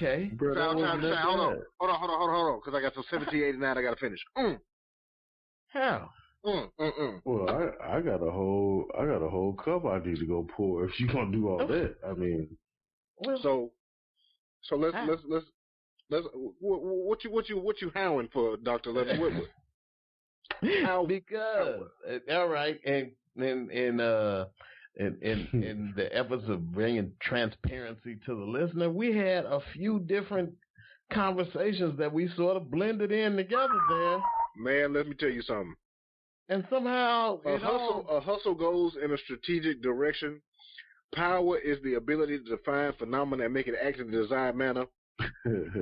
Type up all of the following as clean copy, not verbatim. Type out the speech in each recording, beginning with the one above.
Okay. Bro, that wasn't that Hold on, bad. because I got some 1789 I got to finish. How? Well, I got a whole cup I need to go pour. If you gonna do all that, I mean, Well, so let's how? what you howling for, Dr. Levin? How? Because all right, and in the efforts of bringing transparency to the listener, we had a few different conversations that we sort of blended in together there, Man, let me tell you something. and somehow A hustle goes in a strategic direction. Power is the ability to define phenomena and make it act in a desired manner.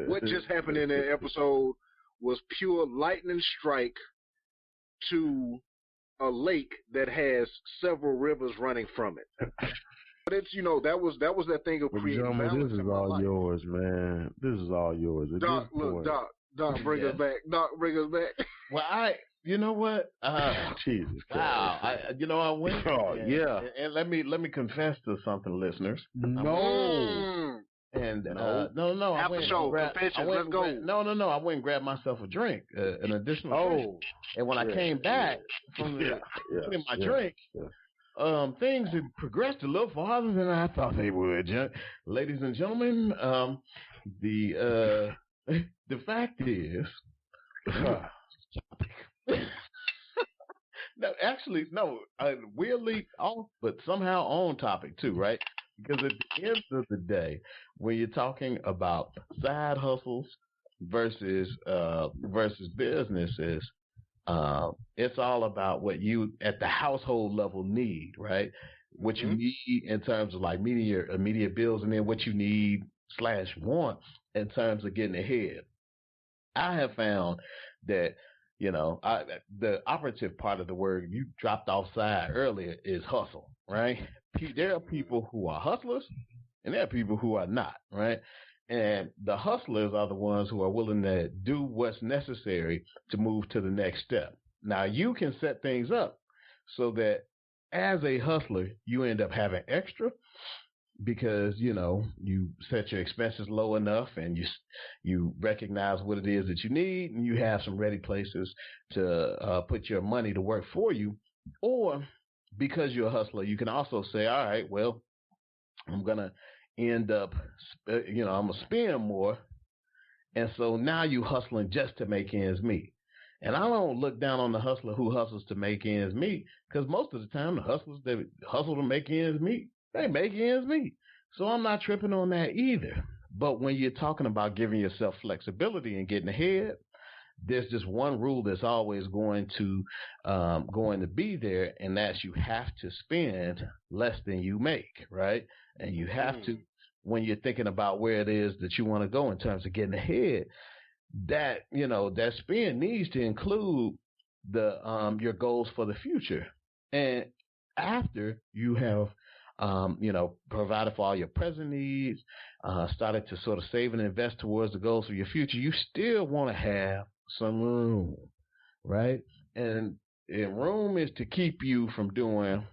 What just happened in that episode was pure lightning strike to a lake that has several rivers running from it. But it's that was that thing of creating gentlemen, balance this in is my all life. yours, man. This is all yours. At Doc, this point, Doc, bring us back. Doc, bring us back. well, you know what? Jesus Christ. Wow, I went. Oh, yeah. And let me confess to something, listeners. No. And No. no, I went Aftershow, confessions, let's go. No, I went and grabbed myself a drink, an additional drink. Oh. And when I came back from getting my drink, things had progressed a little farther than I thought they would. Ladies and gentlemen, the fact is, no, actually, no, we'll leave off, but somehow on topic too, right? Because at the end of the day, when you're talking about side hustles versus businesses, it's all about what you at the household level need, right? What you need in terms of like meeting your immediate bills, and then what you need / want in terms of getting ahead. I have found that the operative part of the word you dropped offside earlier is hustle, right? There are people who are hustlers, and there are people who are not, right? And the hustlers are the ones who are willing to do what's necessary to move to the next step. Now, you can set things up so that as a hustler, you end up having extra because, you set your expenses low enough and you recognize what it is that you need, and you have some ready places to put your money to work for you. Or because you're a hustler, you can also say, all right, well, I'm going to end up, I'm going to spend more. And so now you hustling just to make ends meet. And I don't look down on the hustler who hustles to make ends meet, because most of the time the hustlers that hustle to make ends meet, they make ends meet. So I'm not tripping on that either. But when you're talking about giving yourself flexibility and getting ahead, there's just one rule that's always going to be there, and that's you have to spend less than you make, right? And you have to, when you're thinking about where it is that you want to go in terms of getting ahead, that that spend needs to include the your goals for the future. And after you have provided for all your present needs, started to sort of save and invest towards the goals for your future, you still want to have some room, right? And room is to keep you from doing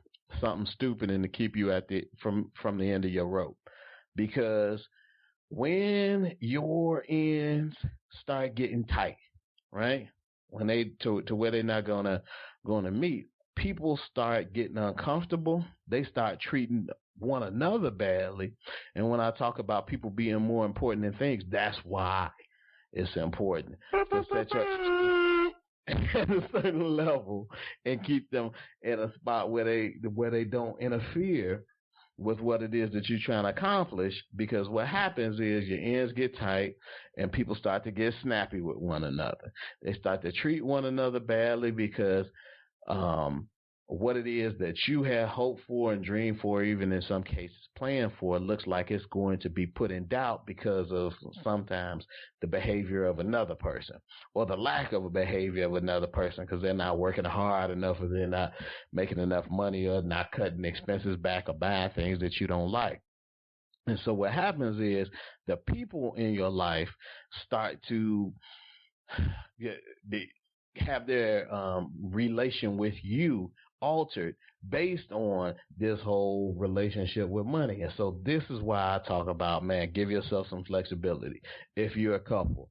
something stupid and to keep you at from the end of your rope. Because when your ends start getting tight, right? When they to where they're not gonna meet, people start getting uncomfortable. They start treating one another badly. And when I talk about people being more important than things, that's why it's important to set your at a certain level and keep them at a spot where they don't interfere with what it is that you're trying to accomplish. Because what happens is your ends get tight and people start to get snappy with one another. They start to treat one another badly because what it is that you have hoped for and dreamed for, even in some cases planned for, looks like it's going to be put in doubt because of sometimes the behavior of another person or the lack of a behavior of another person, because they're not working hard enough or they're not making enough money or not cutting expenses back or buying things that you don't like. And so what happens is the people in your life start to have their relation with you altered based on this whole relationship with money. And so this is why I talk about, man, give yourself some flexibility. If you're a couple,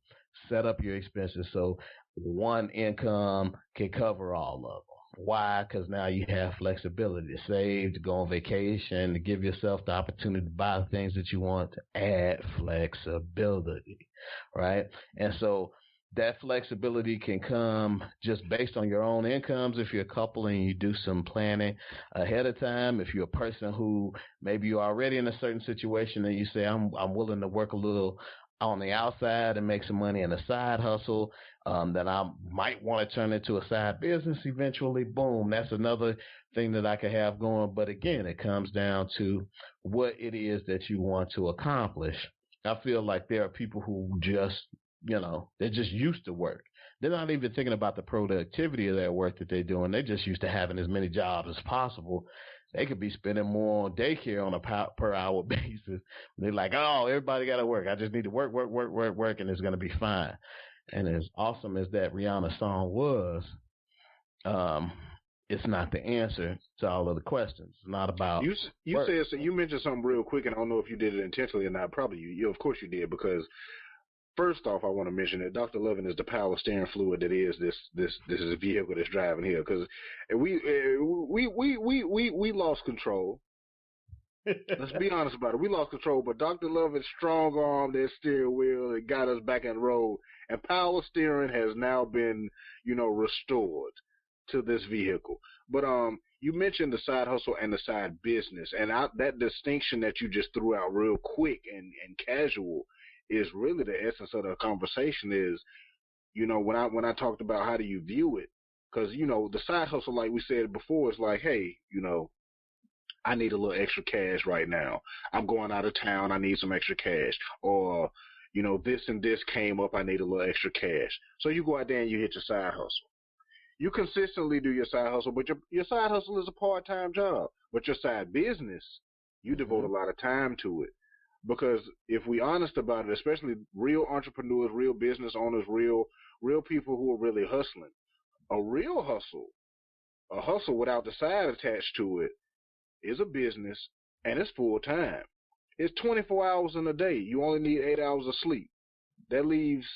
set up your expenses so one income can cover all of them. Why? Because now you have flexibility to save, to go on vacation, to give yourself the opportunity to buy the things that you want, to add flexibility, right? And so that flexibility can come just based on your own incomes if you're a couple and you do some planning ahead of time. If you're a person who maybe you're already in a certain situation and you say, I'm willing to work a little on the outside and make some money in a side hustle, that I might want to turn into a side business eventually, boom, that's another thing that I could have going. But again, it comes down to what it is that you want to accomplish. I feel like there are people who just, they're just used to work. They're not even thinking about the productivity of their work that they're doing. They're just used to having as many jobs as possible. They could be spending more on daycare on a per hour basis. They're like, oh, everybody got to work. I just need to work, and it's going to be fine. And as awesome as that Rihanna song was, it's not the answer to all of the questions. It's not about you said so. You mentioned something real quick, and I don't know if you did it intentionally or not. Probably you. Of course you did, because first off, I want to mention that Dr. Lovin is the power steering fluid that is this is a vehicle that's driving here. Because we lost control. Let's be honest about it. We lost control, but Dr. Lovin strong armed that steering wheel and got us back on the road. And power steering has now been, restored to this vehicle. But you mentioned the side hustle and the side business, and that distinction that you just threw out real quick and casual is really the essence of the conversation. Is, when I talked about how do you view it, because the side hustle, like we said before, is like, hey, I need a little extra cash right now. I'm going out of town. I need some extra cash. Or, this and this came up. I need a little extra cash. So you go out there and you hit your side hustle. You consistently do your side hustle, but your side hustle is a part-time job. But your side business, you devote a lot of time to it. Because if we're honest about it, especially real entrepreneurs, real business owners, real people who are really hustling, a real hustle, a hustle without the side attached to it, is a business, and it's full time. It's 24 hours in a day. You only need 8 hours of sleep. That leaves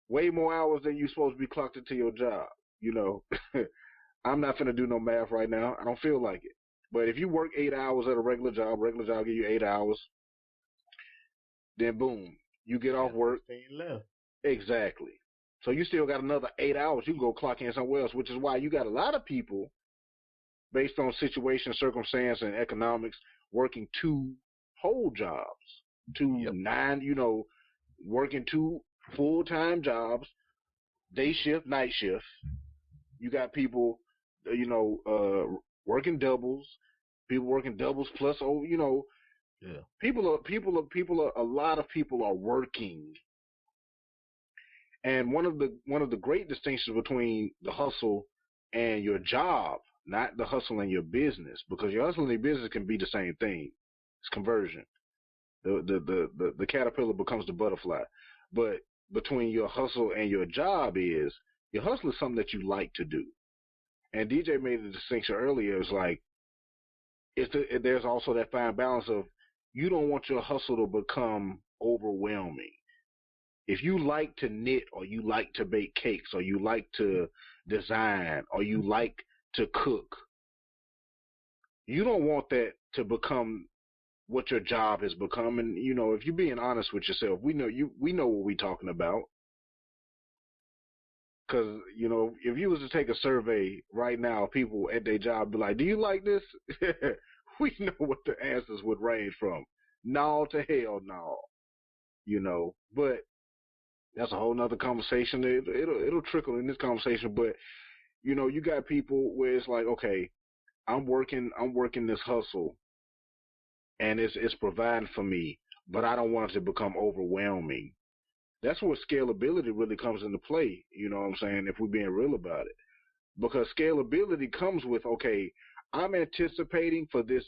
way more hours than you're supposed to be clocked into your job. I'm not finna do no math right now. I don't feel like it. But if you work 8 hours at a regular job give you 8 hours, then boom, you get off work. Left. Exactly. So you still got another 8 hours. You can go clock in somewhere else, which is why you got a lot of people, based on situation, circumstance, and economics, working 2 whole jobs, working 2 full-time jobs, day shift, night shift. You got people, working doubles, people working doubles plus, a lot of people are working. And one of the great distinctions between the hustle and your job, not the hustle and your business, because your hustle and your business can be the same thing. It's conversion. The caterpillar becomes the butterfly. But between your hustle and your job is, your hustle is something that you like to do. And DJ made the distinction earlier. It's like, there's also that fine balance of, you don't want your hustle to become overwhelming. If you like to knit, or you like to bake cakes, or you like to design, or you like to cook, you don't want that to become what your job has become. And if you're being honest with yourself, we know what we're talking about. Because if you was to take a survey right now, people at their job be like, "Do you like this?" We know what the answers would range from no to hell no. But that's a whole nother conversation. It'll trickle in this conversation. But you got people where it's like, okay, I'm working this hustle, and it's providing for me, but I don't want it to become overwhelming. That's where scalability really comes into play. You know what I'm saying? If we're being real about it, because scalability comes with, okay, I'm anticipating for this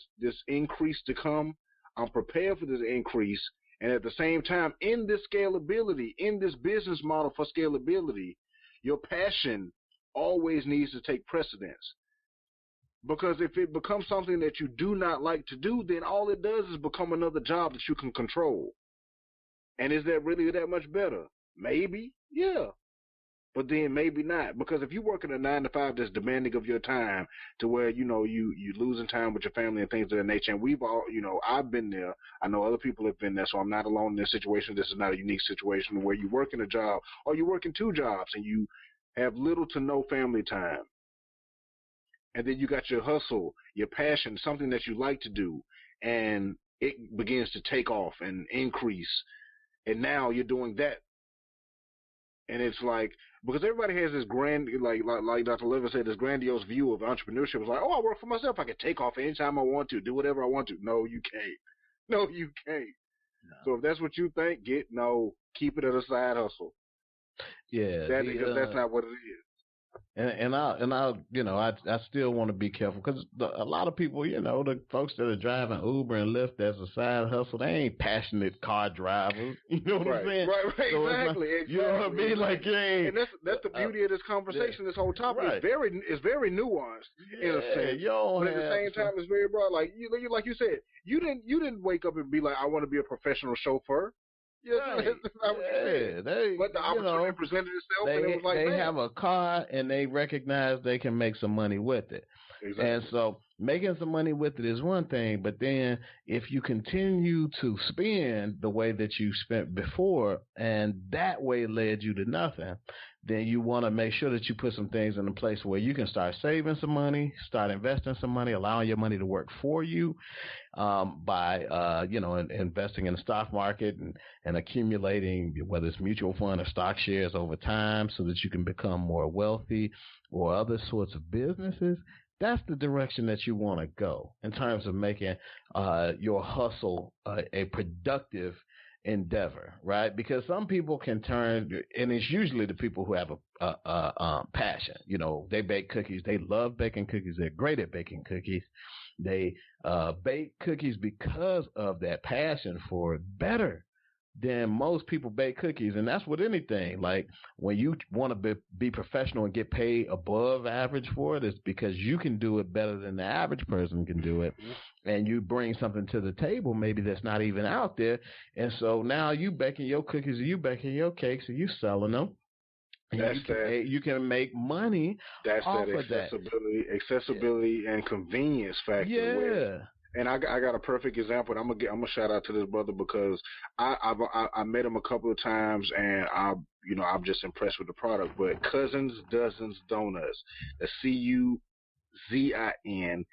increase to come. I'm prepared for this increase. And at the same time, in this scalability, in this business model for scalability, your passion always needs to take precedence. Because if it becomes something that you do not like to do, then all it does is become another job that you can control. And is that really that much better? Maybe, yeah. But then maybe not. Because if you work in a 9 to 5 that's demanding of your time to where, you losing time with your family and things of that nature, and we've all, I've been there. I know other people have been there, so I'm not alone in this situation. This is not a unique situation where you work in a job or you work in 2 jobs and you have little to no family time. And then you got your hustle, your passion, something that you like to do, and it begins to take off and increase. And now you're doing that. And it's like, because everybody has this grand, like Dr. Levin said, this grandiose view of entrepreneurship. It's like, oh, I work for myself. I can take off anytime I want to, do whatever I want to. No, you can't. No, you can't. No. So if that's what you think, keep it as a side hustle. Yeah. Because that's not what it is. And I still want to be careful because a lot of people, the folks that are driving Uber and Lyft as a side hustle, they ain't passionate car drivers. You know what I'm saying? Right, so exactly. You know what I mean? Like, and that's the beauty of this conversation. This whole topic is very nuanced in a sense, but at the same time, it's very broad. Like you said, you didn't wake up and be like, I want to be a professional chauffeur. Yeah, but the opportunity presented itself, and it was like, they have a car and they recognize they can make some money with it. Exactly. And so making some money with it is one thing, but then if you continue to spend the way that you spent before, and that way led you to nothing, then you want to make sure that you put some things in place where you can start saving some money, start investing some money, allowing your money to work for you, by investing in the stock market and accumulating, whether it's mutual fund or stock shares over time, so that you can become more wealthy, or other sorts of businesses. That's the direction that you want to go in terms of making your hustle a productive endeavor, right? Because some people can turn, and it's usually the people who have a passion. They bake cookies. They love baking cookies. They're great at baking cookies. They bake cookies because of that passion for it better than most people bake cookies. And that's with anything. Like, when you want to be professional and get paid above average for it, it's because you can do it better than the average person can do it. And you bring something to the table maybe that's not even out there. And so now you baking your cookies, or you baking your cakes, and you selling them. You can make money off of that. Accessibility and convenience factor. Yeah. And I got a perfect example. I'm gonna shout out to this brother because I met him a couple of times, and I'm just impressed with the product. But Cousins Dozens Donuts, CUZINDUZIN,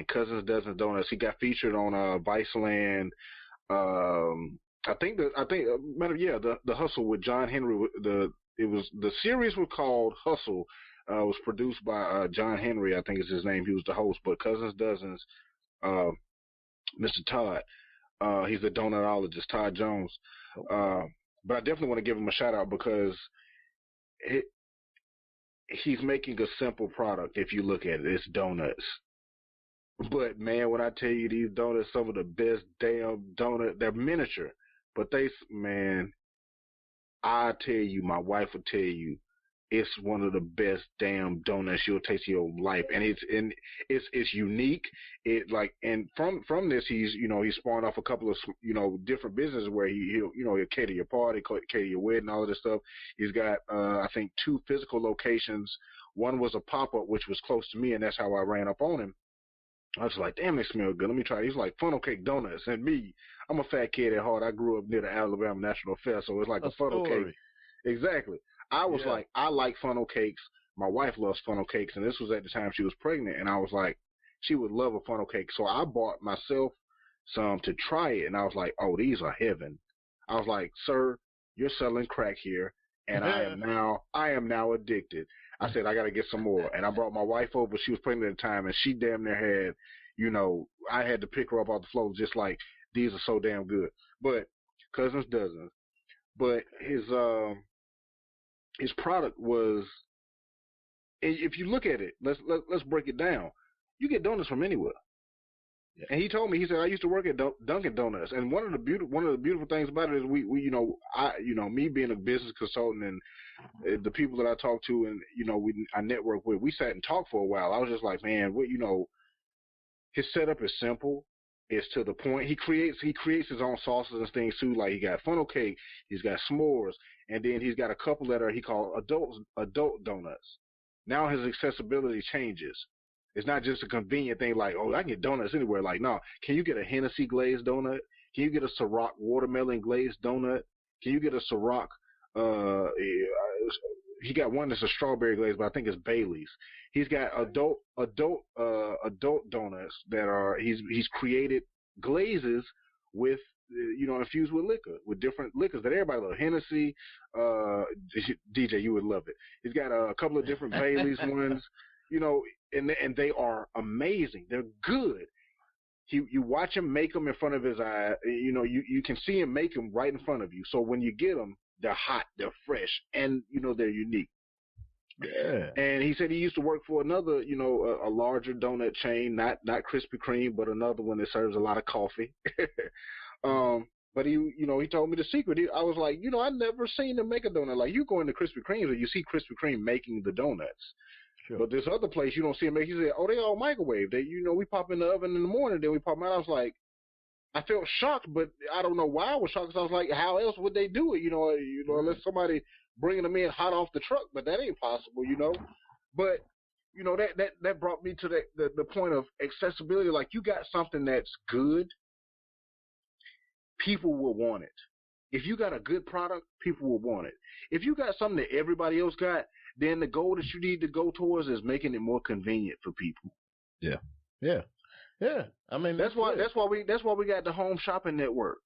Cousins Dozens Donuts. He got featured on Viceland. The Hustle with John Henry. The series was called Hustle. Was produced by John Henry, I think is his name. He was the host. But Cousins Dozens, Mr. Todd, he's the donutologist, Todd Jones. But I definitely want to give him a shout out because he's making a simple product. If you look at it, it's donuts. But man, when I tell you these donuts, some of the best damn donuts, they're miniature. But I tell you, my wife will tell you, it's one of the best damn donuts you'll taste in your life, and it's unique. And from this, he's spawned off a couple of different businesses where he'll cater your party, cater your wedding, all of this stuff. He's got I think 2 physical locations. One was a pop up, which was close to me, and that's how I ran up on him. I was like, damn, they smell good. Let me try it. He's like funnel cake donuts, and me, I'm a fat kid at heart. I grew up near the Alabama National Fair, so it's like a funnel cake. Exactly. I was like, I like funnel cakes. My wife loves funnel cakes, and this was at the time she was pregnant, and I was like, she would love a funnel cake. So I bought myself some to try it, and I was like, oh, these are heaven. I was like, sir, you're selling crack here, and I am now addicted. I said, I got to get some more. And I brought my wife over. She was pregnant at the time, and she damn near had, I had to pick her up off the floor, just like, these are so damn good. But Cousins Dozens. But his product was, if you look at it, let's break it down. You get donuts from anywhere. And he told me, he said, I used to work at Dunkin' Donuts, and one of the beautiful things about it is we me being a business consultant and the people that I talk to and I network with, we sat and talked for a while. I was just like, man, his setup is simple. It's to the point. He creates his own sauces and things too. Like he got funnel cake, he's got s'mores, and then he's got a couple that he called adult donuts. Now his accessibility changes. It's not just a convenient thing like, oh, I can get donuts anywhere. Like, no, can you get a Hennessy glazed donut? Can you get a Ciroc watermelon glazed donut? Can you get a Ciroc? He got one that's a strawberry glaze, but I think it's Bailey's. He's got adult donuts that are he's created glazes with infused with liquor, with different liquors that everybody loves. Hennessy, DJ, you would love it. He's got a couple of different Bailey's ones. And they are amazing. They're good. You watch him make them in front of his eye. You can see him make them right in front of you. So when you get them, they're hot, they're fresh, and they're unique. Yeah. And he said he used to work for another, a larger donut chain, not Krispy Kreme, but another one that serves a lot of coffee. But he told me the secret. I was like, I never seen him make a donut. Like you go into Krispy Kreme and you see Krispy Kreme making the donuts. Sure. But this other place, you don't see them make. He said, "Oh, they all microwave. They, we pop in the oven in the morning, then we pop them out." I was like, I felt shocked, but I don't know why I was shocked. Because I was like, how else would they do it? Unless somebody bringing them in hot off the truck, but that ain't possible, But that brought me to the point of accessibility. Like you got something that's good, people will want it. If you got a good product, people will want it. If you got something that everybody else got, then the goal that you need to go towards is making it more convenient for people. Yeah. I mean, that's why we got the home shopping network.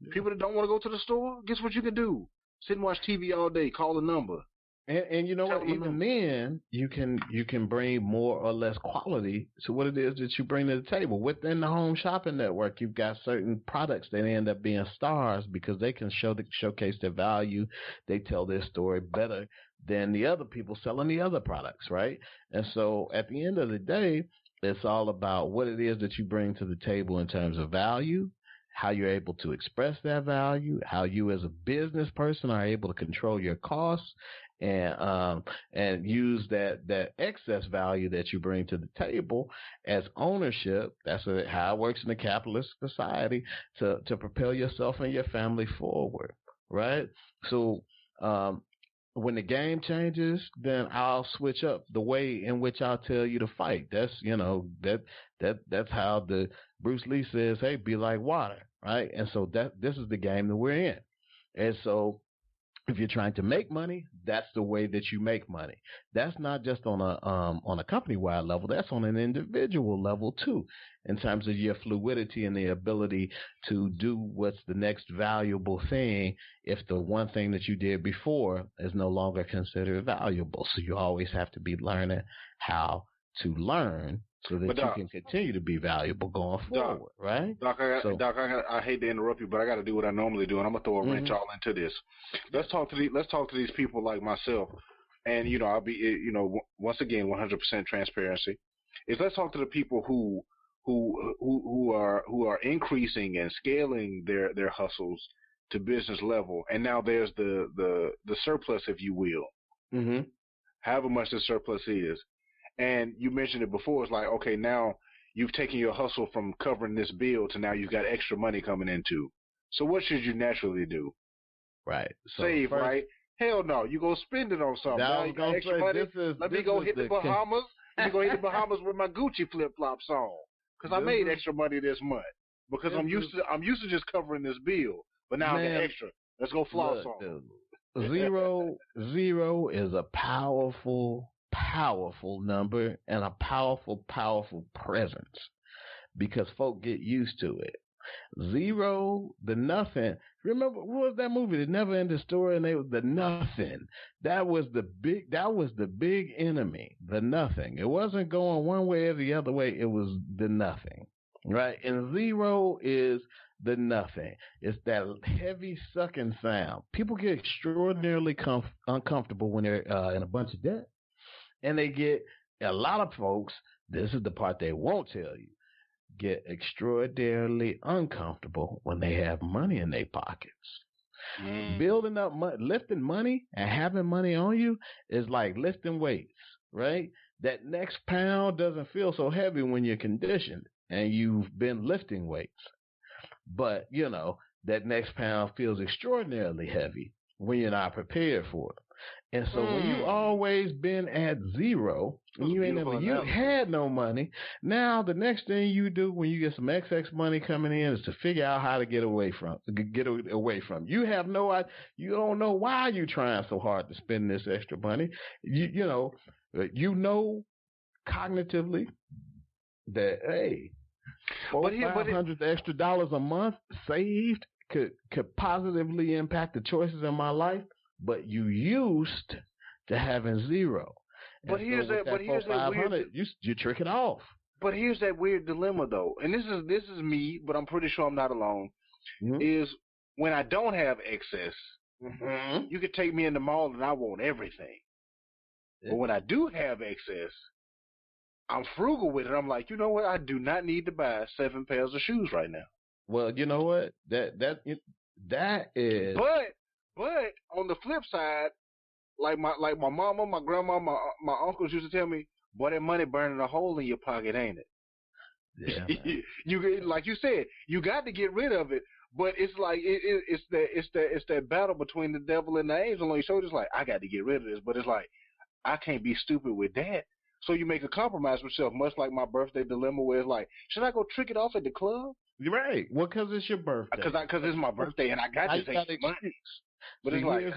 Yeah. People that don't want to go to the store, guess what you can do? Sit and watch TV all day. Call the number. And you know what? Even then, you can bring more or less quality to what it is that you bring to the table. Within the home shopping network, you've got certain products that end up being stars because they can showcase their value. They tell their story better than the other people selling the other products, right? And so at the end of the day, it's all about what it is that you bring to the table in terms of value, how you're able to express that value, how you as a business person are able to control your costs, and use that excess value that you bring to the table as ownership. That's how it works in a capitalist society to propel yourself and your family forward, right? So when the game changes, then I'll switch up the way in which I'll tell you to fight. That's that's how the Bruce Lee says, hey, be like water, right? And so this is the game that we're in. And so if you're trying to make money, that's the way that you make money. That's not just on a company-wide level. That's on an individual level too, in terms of your fluidity and the ability to do what's the next valuable thing if the one thing that you did before is no longer considered valuable. So you always have to be learning how to learn so that you can continue to be valuable going forward, right? Doc, I hate to interrupt you, but I got to do what I normally do, and I'm gonna throw a wrench all into this. Let's talk to these people like myself, and I'll be once again 100% transparency. Let's talk to the people who are increasing and scaling their hustles to business level, and now there's the surplus, if you will, however much the surplus is. And you mentioned it before. It's like, okay, now you've taken your hustle from covering this bill to now you've got extra money coming into. So what should you naturally do? Right. So save, right? Hell no. You go spend it on something. Now you got extra money. Let me go hit the Bahamas. Let me go hit the Bahamas with my Gucci flip-flops on. Because I made extra money this month. Because I'm used to just covering this bill. But now I got extra. Let's go floss on. Zero is a powerful number and a powerful presence because folk get used to it. Zero, the nothing. Remember, what was that movie? The Never Ending Story, and they was the nothing. That was the big enemy, the nothing. It wasn't going one way or the other way. It was the nothing, right? And zero is the nothing. It's that heavy sucking sound. People get extraordinarily uncomfortable when they're in a bunch of debt. And they get, a lot of folks, this is the part they won't tell you, get extraordinarily uncomfortable when they have money in their pockets. Building up lifting money and having money on you is like lifting weights, right? That next pound doesn't feel so heavy when you're conditioned and you've been lifting weights. But, that next pound feels extraordinarily heavy when you're not prepared for it. And so when you always been at zero, and you had no money, now the next thing you do when you get some XX money coming in is to figure out how to get away from. You have no idea. You don't know why you're trying so hard to spend this extra money. You know cognitively that, hey, $400 extra dollars a month saved could positively impact the choices in my life, but you used to having zero. But here's that weird. You trick it off. But here's that weird dilemma, though, and this is me, but I'm pretty sure I'm not alone. Is when I don't have excess, you could take me in the mall and I want everything. But when I do have excess, I'm frugal with it. I'm like, you know what? I do not need to buy 7 pairs of shoes right now. Well, you know what? That is. But on the flip side, like my mama, my grandma, my uncles used to tell me, boy, that money burning a hole in your pocket, ain't it? Yeah. You like you said, you got to get rid of it. But it's like it's that battle between the devil and the angel on your shoulders. Like, I got to get rid of this, but it's like I can't be stupid with that. So you make a compromise with yourself, much like my birthday dilemma, where it's like, should I go trick it off at the club? You're right. Well, because it's your birthday. Because it's my birthday and I got this extra money. But it's like,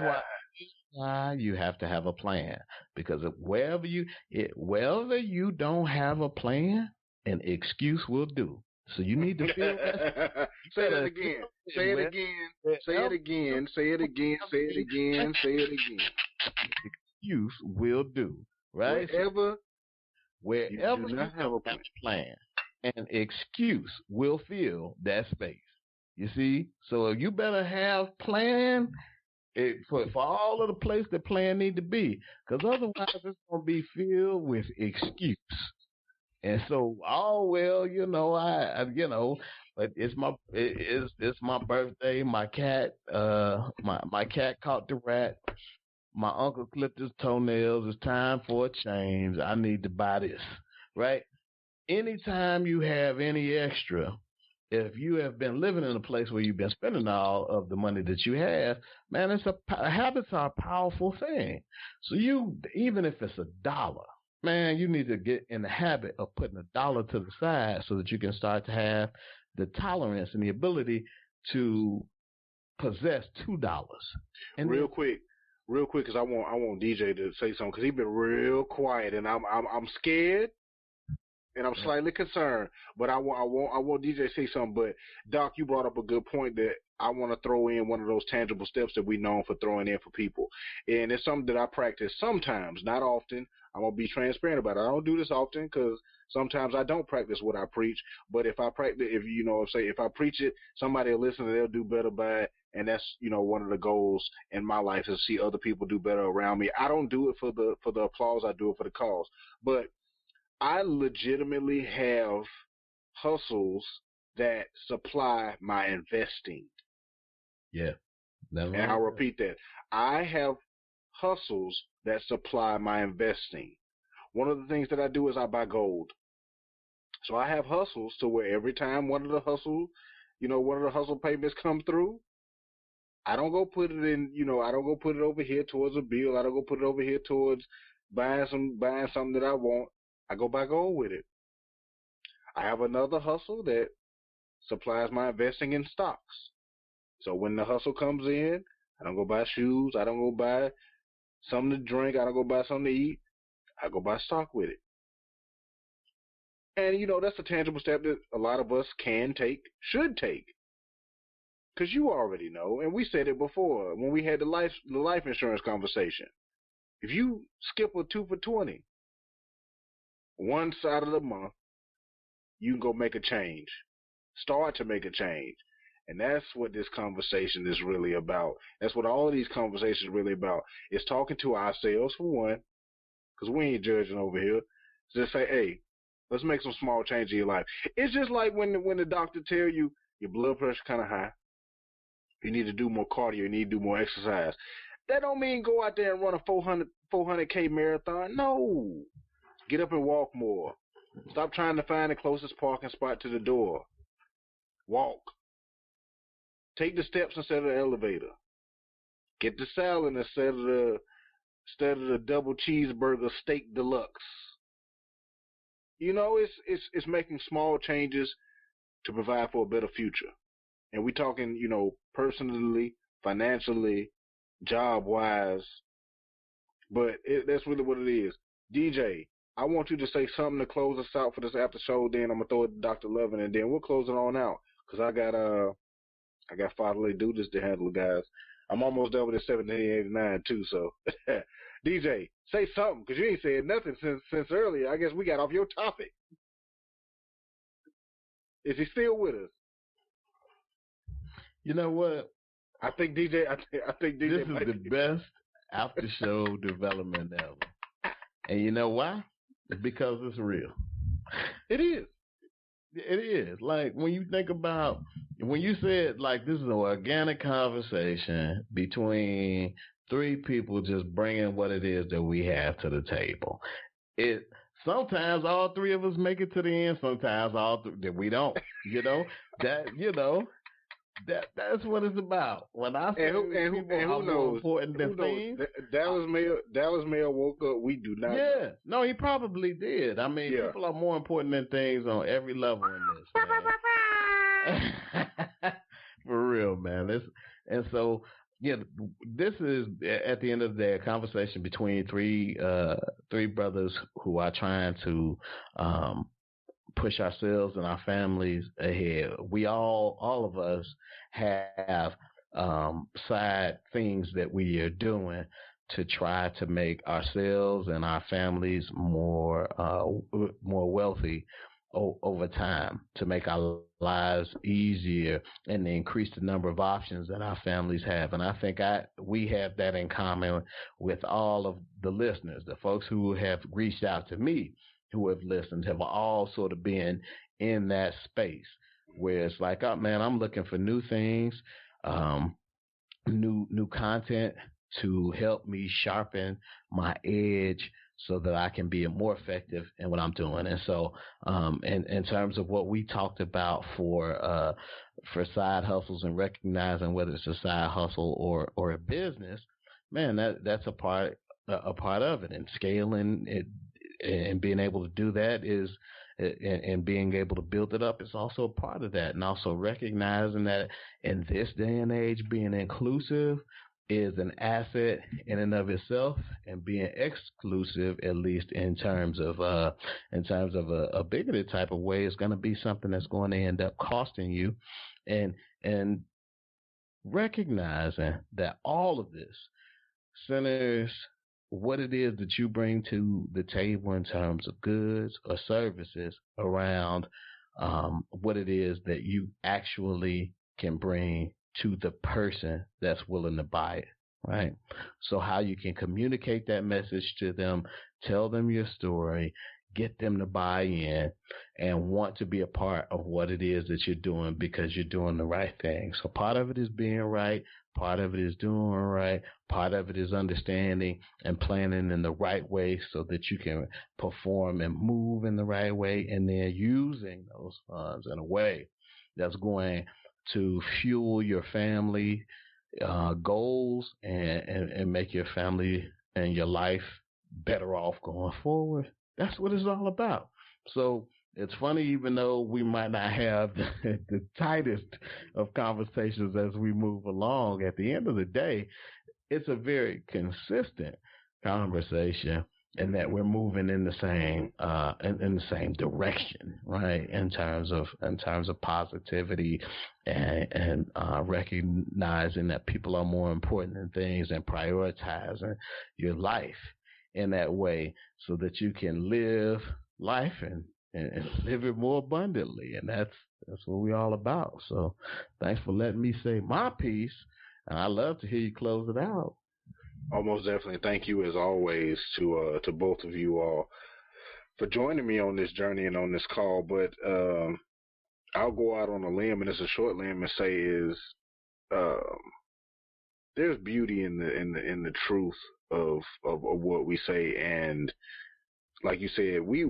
why you have to have a plan, because wherever you don't have a plan, an excuse will do. So you need to feel that. Say it again. Say it again. Say it again. Say it again. Say it again. Say it again. Excuse will do. Right? Wherever you don't have a plan, an excuse will fill that space. You see? So you better have plan for all of the place that plan need to be, because otherwise it's going to be filled with excuse. And so, but it's my birthday. My cat, my cat caught the rat. My uncle clipped his toenails. It's time for a change. I need to buy this, right? Anytime you have any extra, if you have been living in a place where you've been spending all of the money that you have, man, habits are a powerful thing. So even if it's $1, man, you need to get in the habit of putting $1 to the side so that you can start to have the tolerance and the ability to possess $2. And real quick, because I want DJ to say something, because he's been real quiet, and I'm scared, and I'm slightly concerned. But I want DJ to say something. But Doc, you brought up a good point that I want to throw in one of those tangible steps that we known for throwing in for people, and it's something that I practice sometimes, not often. I'm gonna be transparent about it. I don't do this often because sometimes I don't practice what I preach. But if I practice, if I preach it, somebody will listen and they'll do better by it. And that's, one of the goals in my life is to see other people do better around me. I don't do it for the applause. I do it for the cause. But I legitimately have hustles that supply my investing. Yeah. And I'll repeat that. I have hustles that supply my investing. One of the things that I do is I buy gold. So I have hustles to where every time one of the hustle payments come through, I don't go put it in, I don't go put it over here towards a bill. I don't go put it over here towards buying something that I want. I go buy gold with it. I have another hustle that supplies my investing in stocks. So when the hustle comes in, I don't go buy shoes. I don't go buy something to drink. I don't go buy something to eat. I go buy stock with it. And, that's a tangible step that a lot of us can take, should take. Because you already know, and we said it before when we had the life insurance conversation. If you skip a 2 for 20, one side of the month, you can go make a change. Start to make a change. And that's what this conversation is really about. That's what all of these conversations are really about. It's talking to ourselves, for one, because we ain't judging over here. Just say, hey, Let's make some small change in your life. It's just like when the doctor tell you your blood pressure kind of high. You need to do more cardio. You need to do more exercise. That don't mean go out there and run a 400K marathon. No. Get up and walk more. Stop trying to find the closest parking spot to the door. Walk. Take the steps instead of the elevator. Get the salad instead of the double cheeseburger steak deluxe. You know, it's making small changes to provide for a better future. And we talking, you know, personally, financially, job-wise. But that's really what it is. DJ, I want you to say something to close us out for this after show. Then I'm going to throw it to Dr. Lovin, and then we'll close it on out. Because I got fatherly duties to handle, guys. I'm almost done with this 1789, too. So, DJ, say something, because you ain't said nothing since earlier. I guess we got off your topic. Is he still with us? You know what? I think DJ. This is the best after show development ever. And you know why? It's because it's real. It is. It is. Like when you think about when you said like this is an organic conversation between three people just bringing what it is that we have to the table. It sometimes all three of us make it to the end. Sometimes that we don't. That's what it's about. When I say people are more important than things. Dallas Mayer woke up. We do not. Yeah. No, he probably did. I mean, people are more important than things on every level in this, man. For real, man. And so, yeah, this is, at the end of the day, a conversation between three brothers who are trying to push ourselves and our families ahead. We all of us have side things that we are doing to try to make ourselves and our families more wealthy over time, to make our lives easier and to increase the number of options that our families have. And I think we have that in common with all of the listeners. The folks who have reached out to me, who have listened, have all sort of been in that space where it's like, oh man, I'm looking for new things, new content to help me sharpen my edge so that I can be more effective in what I'm doing. And so, in terms of what we talked about for side hustles and recognizing whether it's a side hustle or a business, man, that's a part of it, and scaling it. And being able to do that and being able to build it up is also a part of that. And also recognizing that in this day and age, being inclusive is an asset in and of itself, and being exclusive, at least in terms of a bigoted type of way, is going to be something that's going to end up costing you. And recognizing that all of this centers what it is that you bring to the table in terms of goods or services around what it is that you actually can bring to the person that's willing to buy it, right? So how you can communicate that message to them, tell them your story, get them to buy in and want to be a part of what it is that you're doing because you're doing the right thing. So part of it is being right. Part of it is doing right. Part of it is understanding and planning in the right way so that you can perform and move in the right way, and then using those funds in a way that's going to fuel your family goals and make your family and your life better off going forward. That's what it's all about. So it's funny, even though we might not have the tightest of conversations as we move along, at the end of the day, it's a very consistent conversation, and that we're moving in the same in the same direction, right? In terms of positivity and recognizing that people are more important than things, and prioritizing your life in that way so that you can live life and live it more abundantly. And that's what we're all about. So thanks for letting me say my piece, and I love to hear you close it out. Almost definitely. Thank you as always to both of you all. for joining me on this journey and on this call. But I'll go out on a limb, and it's a short limb, and say is um, there's beauty in the truth of what we say, and like you said, we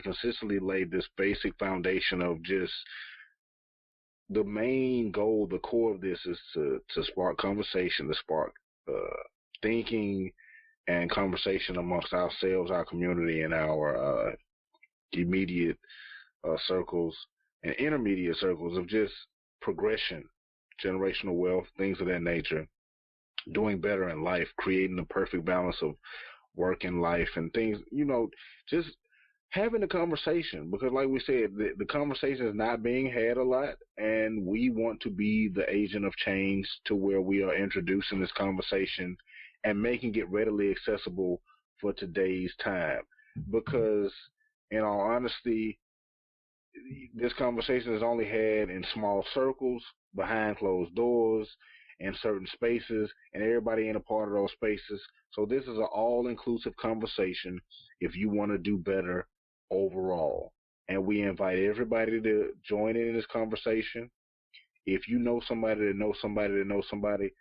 consistently laid this basic foundation of just the main goal, the core of this is to spark conversation, to spark thinking and conversation amongst ourselves, our community, and our immediate circles and intermediate circles of just progression, generational wealth, things of that nature, doing better in life, creating the perfect balance of work and life and things, just having a conversation. Because like we said, the conversation is not being had a lot, and we want to be the agent of change to where we are introducing this conversation and making it readily accessible for today's time. Because in all honesty, this conversation is only had in small circles, behind closed doors, in certain spaces, and everybody ain't a part of those spaces. So this is an all-inclusive conversation if you want to do better overall. And we invite everybody to join in this conversation. If you know somebody that knows somebody that knows somebody,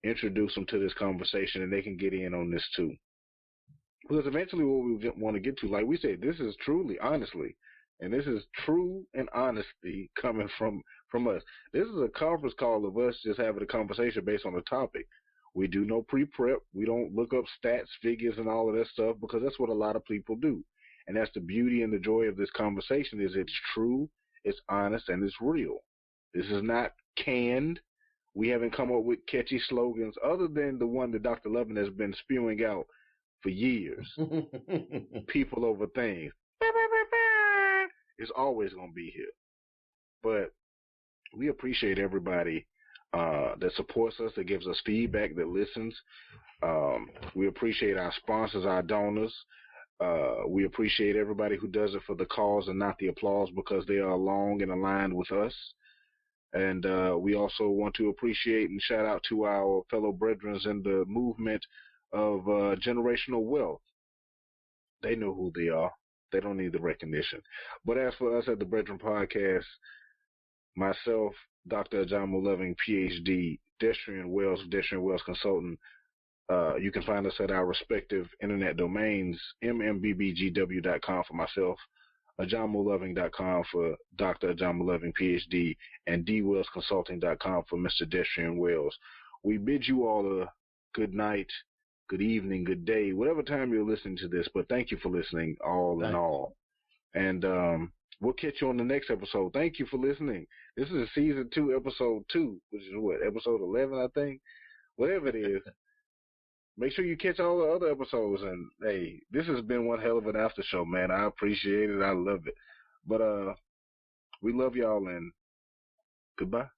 introduce them to this conversation, and they can get in on this too. Because eventually what we want to get to, like we said, this is truly, honestly, and this is true and honesty coming from us. This is a conference call of us just having a conversation based on the topic. We do no pre-prep. We don't look up stats, figures, and all of that stuff, because that's what a lot of people do. And that's the beauty and the joy of this conversation, is it's true, it's honest, and it's real. This is not canned. We haven't come up with catchy slogans other than the one that Dr. Lovin has been spewing out for years. People over things. It's always going to be here. But we appreciate everybody that supports us, that gives us feedback, that listens. We appreciate our sponsors, our donors. We appreciate everybody who does it for the cause and not the applause, because they are along and aligned with us. And we also want to appreciate and shout out to our fellow brethren in the movement of generational wealth. They know who they are. They don't need the recognition. But as for us at the BREADren Podcast, myself, Dr. Ajamu Loving, PhD, Destrian Wells Consultant, you can find us at our respective internet domains, mmbbgw.com for myself, ajamuloving.com for Dr. Ajamu Loving, PhD, and dwellsconsulting.com for Mr. Destrian Wells. We bid you all a good night, good evening, good day, whatever time you're listening to this, but thank you for listening, all in all. And we'll catch you on the next episode. Thank you for listening. This is season 2, episode 2, which is what, episode 11, I think? Whatever it is. Make sure you catch all the other episodes. And, hey, this has been one hell of an after show, man. I appreciate it. I love it. But we love y'all, and goodbye.